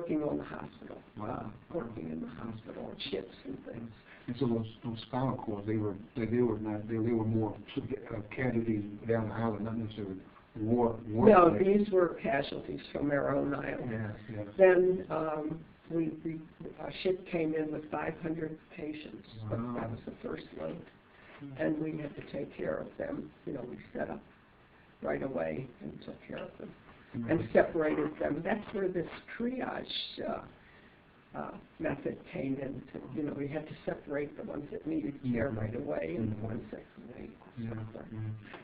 working on the hospital. Wow. Working in the hospital on ships and things. And so those spinal cords, they were more casualties down the island, not necessarily war. No, these were casualties from our own island. Yeah, yeah. Then a ship came in with 500 patients. Wow. That was the first load, and we had to take care of them. You know, we set up right away and took care of them and separated them. That's where this triage method came in. You know, we had to separate the ones that needed care right away and the ones that could wait.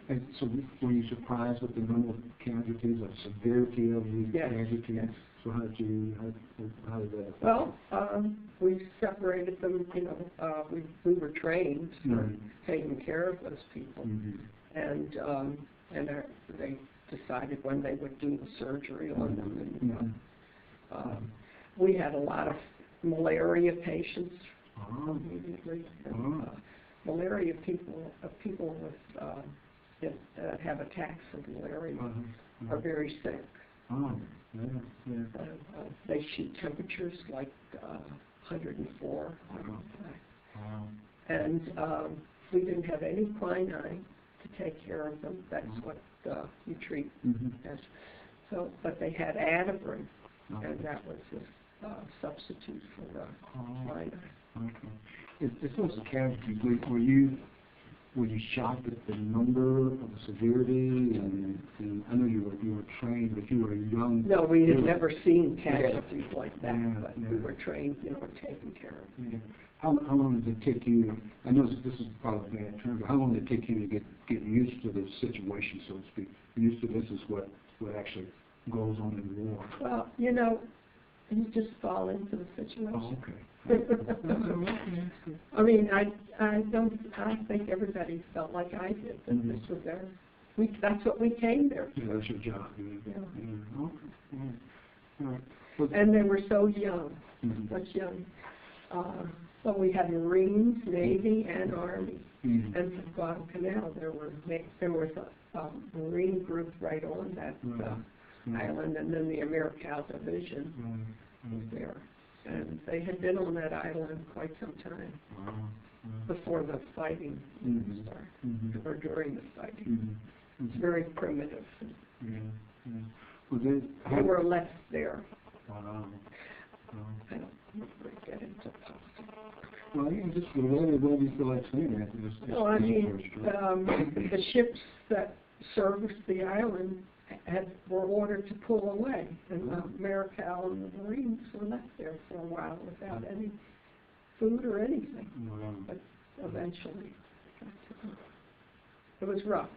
And so were you surprised with the number of casualties, or severity of the casualties? Yes. So how did that? Well, we separated them. You know, we were trained for taking care of those people, and they decided when they would do the surgery on them. And, we had a lot of malaria patients immediately. And, malaria people with that have attacks of malaria are very sick. They shoot temperatures like 104. And we didn't have any quinine to take care of them. That's what you treat as. So, but they had Ativan, and that was a substitute for quinine. As far as the casualties, were you shocked at the number, of the severity, and I know you were trained, but you were young. No, we had never seen casualties like that, but we were trained, you know, taking care of them. How long did it take you? I know this is probably a bad term, but how long did it take you to get used to the situation, so to speak? Used to this is what actually goes on in the war. Well, you know, you just fall into the situation. Oh, okay. I mean, I think everybody felt like I did, that this was that's what we came there for. Yeah, that's your job. Okay. And they were so young, such young. So we had Marines, Navy, and Army. And from Guadalcanal, there was a Marine group right on that island, and then the Americal Division was there. And they had been on that island quite some time before the fighting started, or during the fighting. It's very primitive. They were left there. I don't get into politics. Well, you can just whatever you feel like saying that. Well, I mean, the ships that serviced the island were ordered to pull away, and the Americal and the Marines were left there for a while without any food or anything. But eventually, it was rough.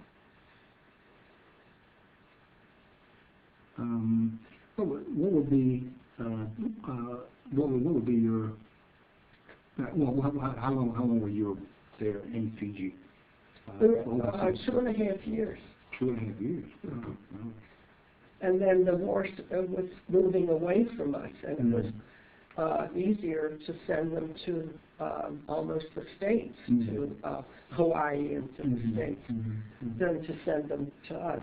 What would be your how long were you there in Fiji? 2.5 years. 2.5 years. And then the war was moving away from us, and it was easier to send them to almost the States, to Hawaii and to the States, than to send them to us.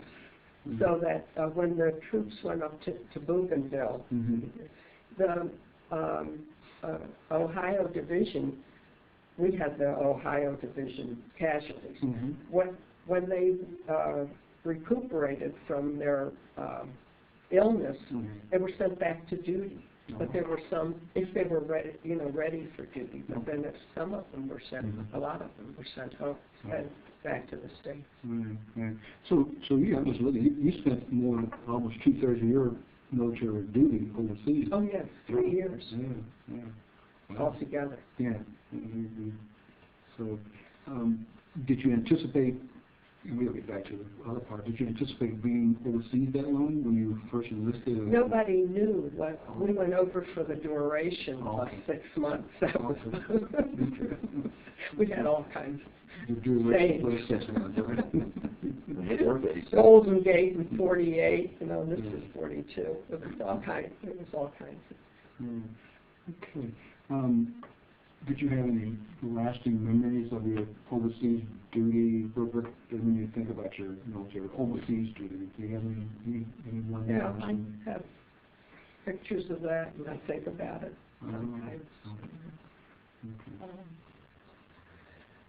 So that when the troops went up to Bougainville, the Ohio Division, we had the Ohio Division casualties. When they recuperated from their illness, they were sent back to duty. But there were some, if they were ready for duty. But then if some of them were sent, a lot of them were sent home and back to the States. So you spent almost 2/3 of your military duty overseas. Oh yes, 3 years. Altogether. So, did you anticipate? We'll get back to the other part. Did you anticipate being overseas that long when you first enlisted? Nobody knew. We went over for the duration of 6 months. That was we had all kinds of sayings. Golden Gate in 48. You know, this is 42. It was all kinds. Okay. Did you have any lasting memories of your overseas duty? When you think about your military overseas duty, do you have any Yeah, I have. pictures of that, and I think about it Oh, sometimes. okay.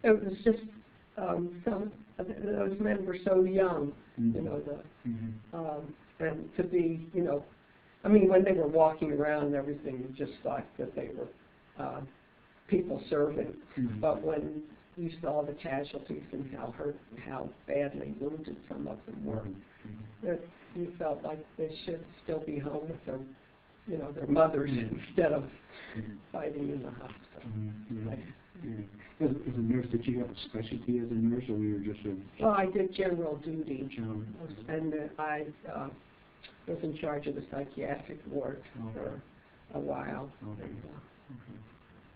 It was just, those men were so young, you know, and to be, you know, I mean, when they were walking around and everything, you just thought that they were people serving. But when you saw the casualties and how hurt and how badly wounded some of them were, that you felt like they should still be home with their, you know, their mothers instead of fighting in the hospital. As a nurse, did you have a specialty as a nurse, or were you just a... Well, I did general duty, General. and I was in charge of the psychiatric ward for a while, and,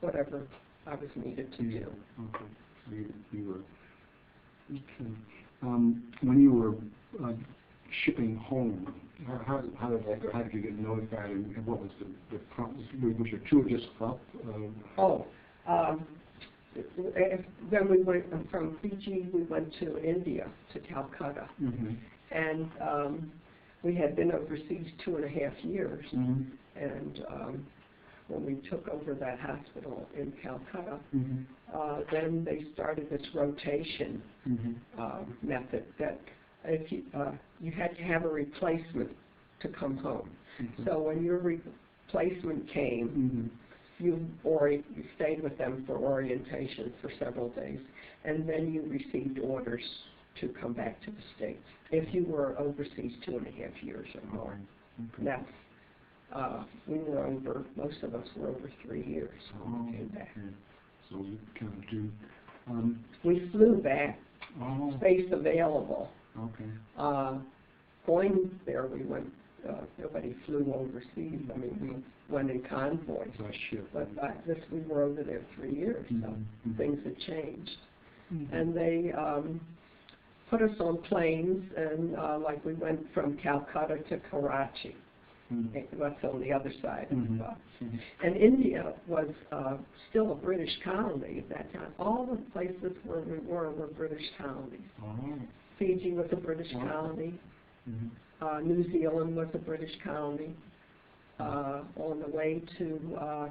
whatever I was needed to do. Okay. So you were... Okay. When you were shipping home, how did that go? How did you get notified, and what was the prompt? Was your tour just up? Then we went from Fiji, we went to India, to Calcutta, and we had been overseas 2.5 years, and when we took over that hospital in Calcutta, then they started this rotation method that if you had to have a replacement to come home. So when your replacement came, you stayed with them for orientation for several days, and then you received orders to come back to the States if you were overseas 2.5 years or more. That's we were over, most of us were over 3 years when we came back. So you kind of do... we flew back, space available. Going there, we went, nobody flew overseas. I mean, we went in convoys. But we were over there 3 years, so things had changed. And they put us on planes, and like we went from Calcutta to Karachi. That's on the other side of and India was still a British colony at that time. All the places where we were British colonies. Fiji was a British colony. New Zealand was a British colony. On the way to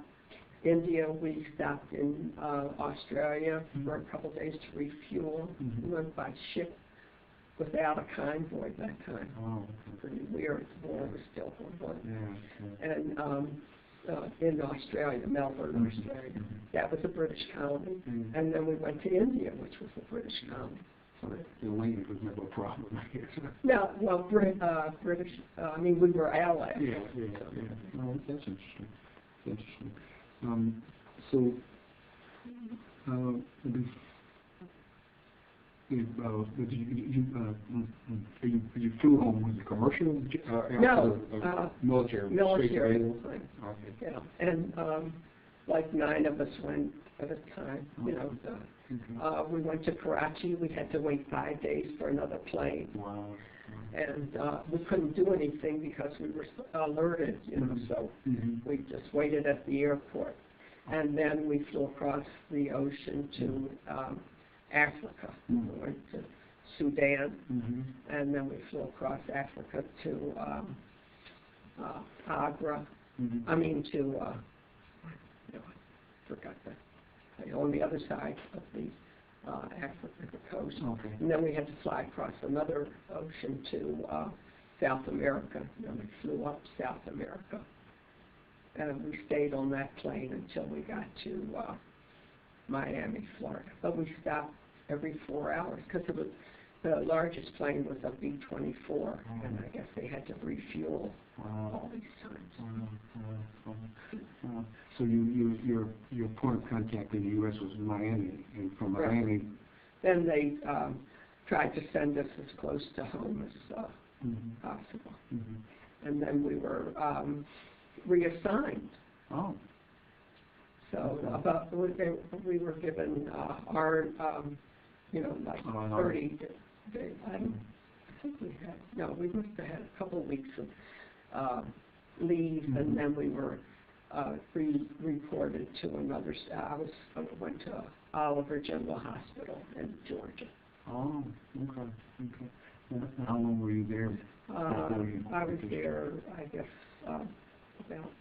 India, we stopped in Australia for a couple days to refuel. We went by ship without a convoy that time. Pretty weird. The war was still going on. And in Australia, Melbourne, Australia, that was a British colony. And then we went to India, which was a British colony. So the language was never a problem, I guess. No, well, British, I mean, we were allies. Oh, that's interesting. So, you flew home with a commercial? Military. Military. Yeah, and like 9 of us went at a time. You know, we went to Karachi. We had to wait 5 days for another plane. And we couldn't do anything because we were alerted. You know, so we just waited at the airport, and then we flew across the ocean to Africa. We went to Sudan, and then we flew across Africa to Agra. I mean to, you know, I forgot that, on the other side of the Africa coast. And then we had to fly across another ocean to South America. And then we flew up South America, and we stayed on that plane until we got to Miami, Florida. But we stopped every 4 hours because the largest plane was a B-24, and I guess they had to refuel all these times. So your point of contact in the U.S. was Miami, and from Miami... Then they tried to send us as close to home as possible. And then we were reassigned. So we were given our, you know, like 30 days. I think we had, no, we must have had a couple of weeks of leave, and then we were reported to another. I went to Oliver General Hospital in Georgia. And how long were you there? I was there, I guess, Well,